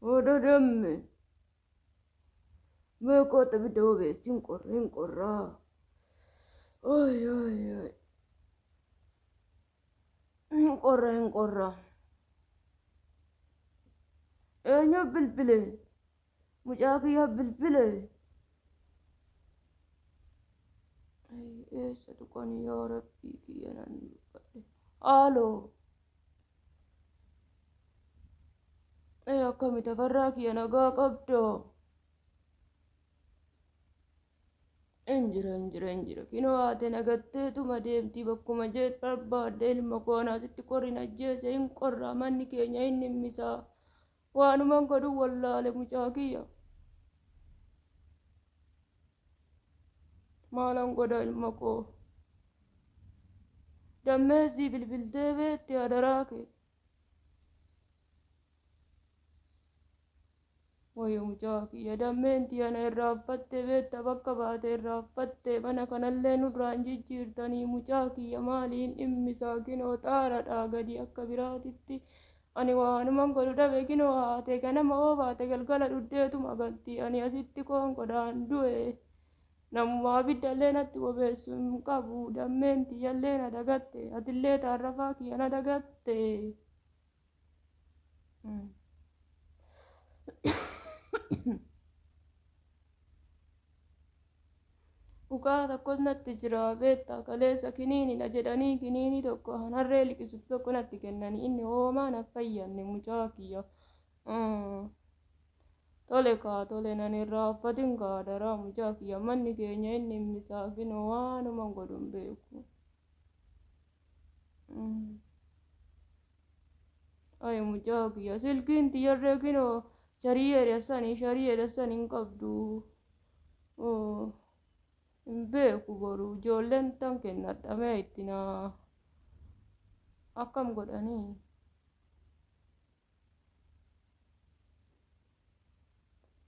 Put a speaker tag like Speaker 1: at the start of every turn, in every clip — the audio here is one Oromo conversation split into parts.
Speaker 1: Oda dammi. Me kota bidobe sin korra. Oi. In korra. Enya bilbile. Mujaki ya bilbile. Ay, satu kan ya Rabbi kiyanan. Alo. Akkami tafarraa kiyya nagaa qabdoo? Injira. Kinoo haate nagatteetuma deemtii bakkuma jeet barbaadde ilma koonaa sitti qorin ajjeese hin qorraa manni keenya hin himmisaa. Waanuman godhu wallaale mucaa kiyya. Maalan godha ilma koo? Dammeessii bilbiltee beetti hadaraa kee. Wayyo mucaa kiyya dammeentii ana irraaffatte beetta bakka baate irraaffatte mana kanallee nurraan jijjiirtanii mucaa kiyya maaliin dhimmisaa kinoo xaaradhaa gadi akka biraatitti ani waanuman godhu dhabe kinoo haate ganama oobaate galgala dhuddeetuma galtii ani asitti konkodaan du'e namummaa abiddallee natti bobeessu hin qabu dammeentii yallee na dagatte atillee taarrafaa kiyya na dagatte. Bukaa tokkos natti jira beetta kaleessa kiniinidha jedhanii kiniini tokko hanarree liqibsitu tokko natti kennanii inni hoomaa na fayyanne mucaa kiyya. Tole nan irraaffatin kaadaraa mucaa kiyya manni keenya inni himmisaa kinoo waanuman godhun beeku. Ay mucaa kiyya silkiin tiyyarree kinoo sharii edessan hin qabdu. Hin beeku boru ijoolleen tan kennadhamee itti naa akkam godhanii.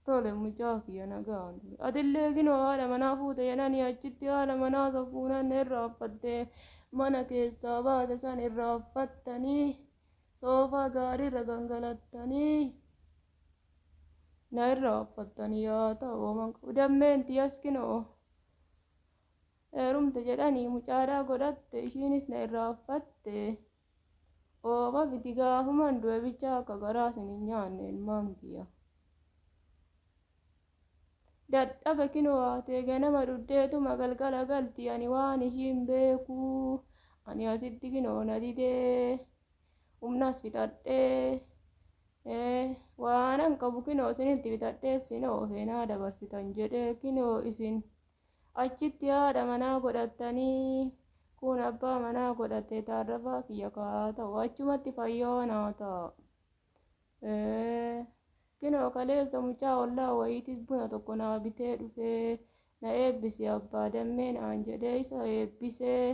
Speaker 1: Tole mucaa kiyya nagaa atillee kinoo haadha manaa fuute jedhanii achitti haadha manaa safuunan irraaffattee mana keessaa baate san irraaffattanii soofaa gaariirra gangalattanii na irraaffattanii yaa ta'u man dammeentii as kinoo heerumte jedhanii mucaadhaa godhatte ishiinis na irraaffatte ooba biti gaafuman du'e bichaa akka garaa isin hin nyaanne ilmaan kiyya. Dadhabe kinoo haatee ganama dhuddeetuma galgala galti ani waan ishiin beekuu ani asitti kinoo na didee humnas fixadhee waanan qabu kinoo isinitti bitadhee sinoo seenaa dabarsitan jedhee kinoo isin achitti haadha manaa godhattanii kun abbaa manaa godhatte taarrafaa kiyya kaa ta'u achumatti fayyoonaa ta'a. Kinoo kaleessa mucaa ollaa wayiitis buna tokko naa bitee dhufee na eebbisi abbaa dammee naan jedhee isa eebbisee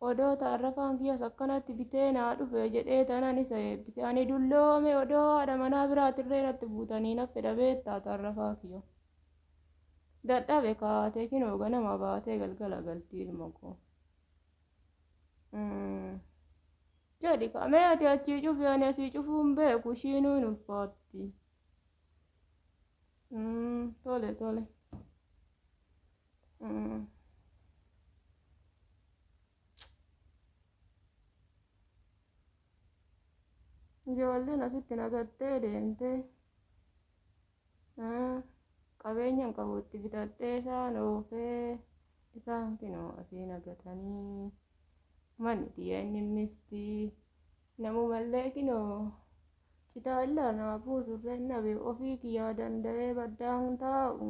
Speaker 1: odoo taarrafaan kiyyas akkanatti bitee naa dhufe jedhee tanan isa eebbise ani dulloome odoo haadha manaa biraatirree natti buutanii na fedha beettaa taarrafaa kiyya. Dadhabe kaatee kinoo ganama baatee galgala galtii ilma koo. Jedhi kamee ati achii cufi ani asii cufuun beeku ishiinuu hin ulfaatti. Tole. Ijoolleen asitti nagattee deemtee qabeenyan qabuutti bitadhee isaan oofee isaan kinoo asii nagatanii manni xiyya inni mistii namumallee kinoo citaa illaa naa buusurree nabe ofii kiyyaa danda'ee baddaan taa'u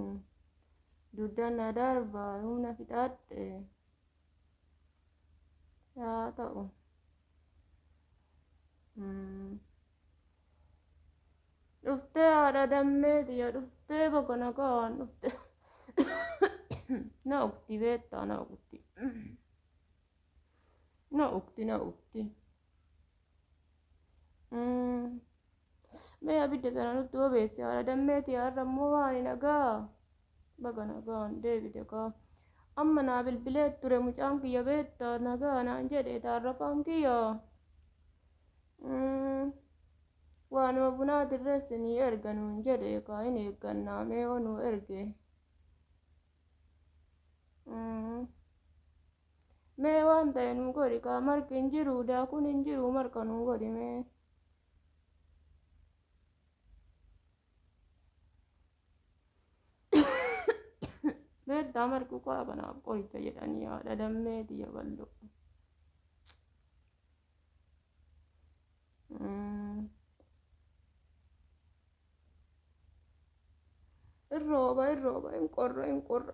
Speaker 1: duddan na darbaa humna fixadhe yaa ta'u. Dhuftee haadha dammee xiyya dhuftee bakka nagaan dhufte na ukti beettaa na ukti. Na ukti. Mee abidda tana nutti obeessi haadha dammee xiyya har'a immoo maali nagaa baga nagaan deebite kaa. Amma naa bilbilee ture mucaan kiyya beettaa nagaa naan jedhe taarrafaan kiyya. waanuma bunaa dirreessinii erganuun jedhe kaa hin eeggannaa mee onuu erge. Mee waan ta'e nuu godhi kaa marqi hin jiru daakuun hin jiru marqa nuu godhi mee. Beektaa marqi kaa kanaaf qoricha jedhanii haadha dammee xiyya bal'oo. Irrooba hin qorra hin qorra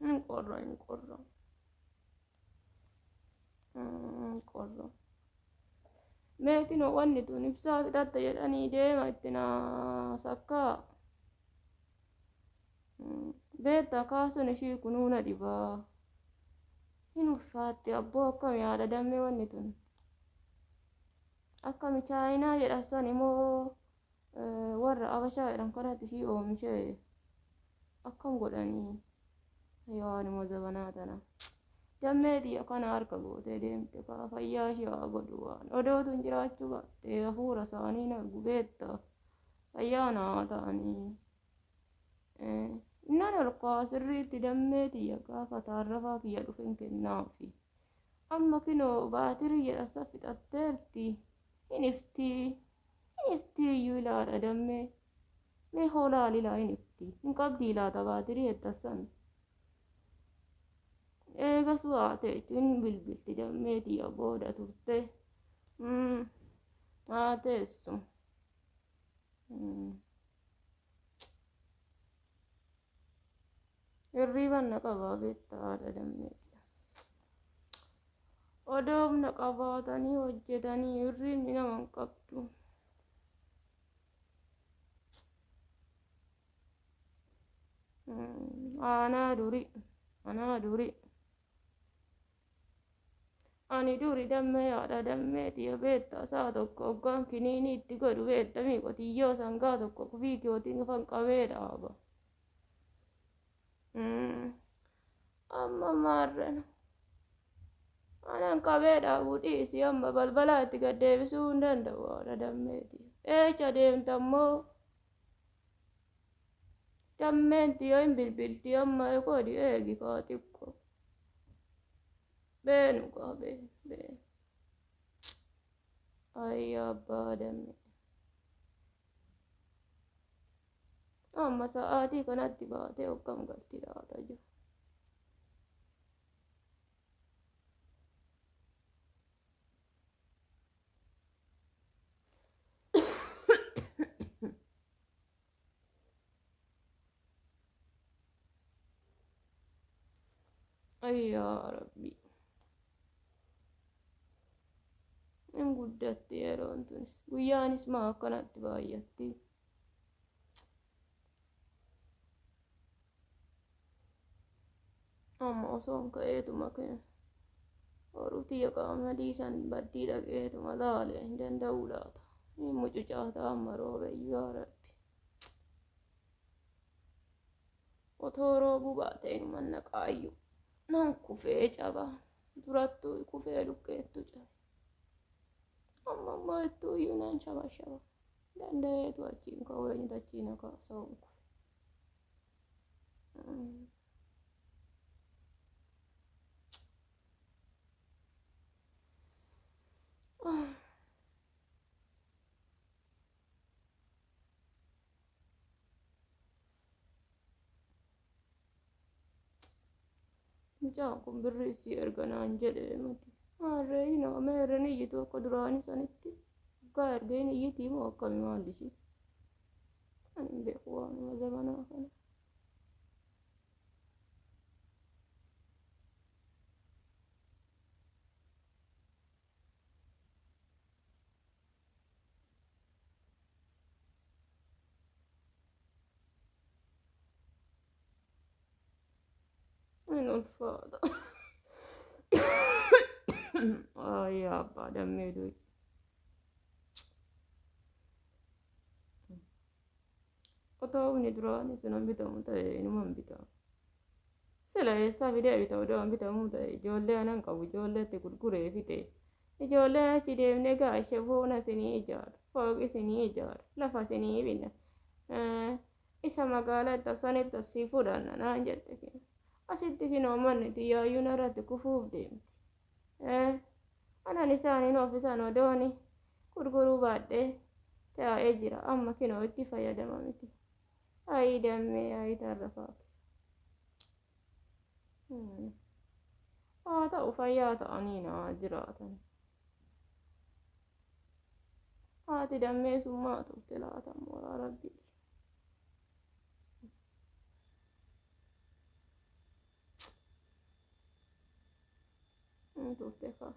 Speaker 1: hin qorra hin qorra hin qorra. Meetinoo wanni tun ibsaa fixatta jedhanii deema itti naa sakkaa. Beektaa kaasuun ishii kunuuna dhibaa. Hin ulfaatti abboo akkami haadha dammee wanni tun. Akkami chaayinaa jedhasan immoo warra abashaa jedhan kanatti ishii oomishee akkam godhanii yaanuma zabanaa tana. Dammee xiyya kana harka gootee deemte kaa fayyaa ishee haa godhu waan odootuun jiraachuu baattee hafuura isaanii argu beektaa fayyaa naa ta'anii. Nan olkaa sirriitti dammee xiyya gaafa taarrafaa kiyya dhufen kennaafi. Amma kinoo baatirii jedhasa fixatteerti. Hin iftii iyyuu ilaala dammee. Mee hoolaal ilaa hin iftii. Hin qabdii laata baatirii heddasan. Eegas waa ta'e hin bilbilti dammee xiyya booda turte. Haa teessu. Hirriban na qabaa beektaa haadha dammee. Odoomna qabaatanii hojjetanii hirribni nama hin qabdu. Anaa duri. Ani duri dammee haadha dammee xiyya beektaa saa tokko hoggaan kiniinii itti godhu beektamii qotiyyoo sangaa tokko kufii kiyootiin kan qabee dhaaba. Amma maarrena. Anan qabee dhaabuu dhiisi amma balbalaa itti gad deebisuu hin danda'u haadha dammeeti. Eecha deemtammoo dammeen xiyya hin bilbilti amma godhi eegi kaa xiqqoo. Beenu kaa bee. Ayyaa abbaa dammee. Amma sa'aatii kanatti baatee hoggam galti laata jiru. Ayyaa rabbi. Hin guddatti yeroon tunis guyyaanis maa akkanatti baay'atti. Amma osoon ka'eetuma kenna. Horuutii qaama dhiisan baddii dhaqeetuma laalee hin danda'uu laata. Hin mucucaata amma roobeyyuu yaa rabbi. Otoo roobuu baatee inuma naqaayyuu. Nan kufee cabaa. Durattuu kufee lukkeettu cabe. Amma ittuu iyyuu nan shaba. Danda'eetu achiin ka'uu achiin kaasa'uun kufe. Mucaan kun birriisii erganaan jedhee miti. Maarree hinoo meerren iyyitu akka duraanii sanitti. Waggaa ergeen iyyitii moo akkami maallishii. Ani hin beeku waanuma zamanaa kana. Hin ulfaata. Ayyaa abbaa dammee du'i. Otoo humni duraanii sun hin bitamu ta'e inuma hin bitamu. Sila eessaa fidee bita odoo hin bitamuu ta'e ijoollee anan qabu ijoolleetti gurguree fite Ijoolleen achi deemnee gaashee foona isinii ijaaru, fooqi isinii ijaaru, lafa isinii binna. Isa magaalaa sanitti asii fudhanna naan jette kenna. Asitti kinoo manni xiyyaayyuun irratti kufuuf deemti. Anan isaaniin ofisan odooni gurguruu baadhee taa'ee jira. Amma kinoo itti fayyadama miti. Ayi dammee ayi tarrafaati. Haa ta'u fayyaa ta'anii naa jiraatan. Haati dammee sun maa turte laatamu yaa Rabbi. Turte kaa.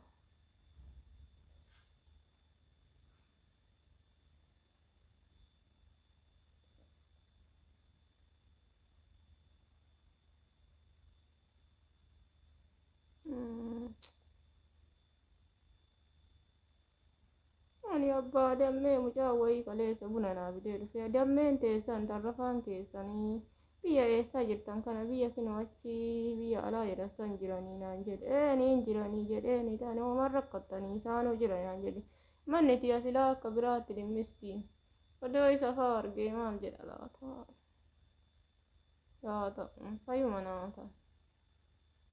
Speaker 1: Ani abbaa dammee mucaa wayii kaleessa buna naa fidee dhufe. Dammeen teessan tarrafaan keessanii biyya eessaa jirtan kana biyya kinoo achi biyya alaa jedhasan jiranii naan jedhe. Niin jiranii jedheeni taane homaan rakkattanii isaanuu jira naan jedhe. Manni tiya silaa akka biraatti dhimmistiin. Odoo isa fa'aa argee maal jedha laata. Yaa ta'u fayyuma naa ta'a.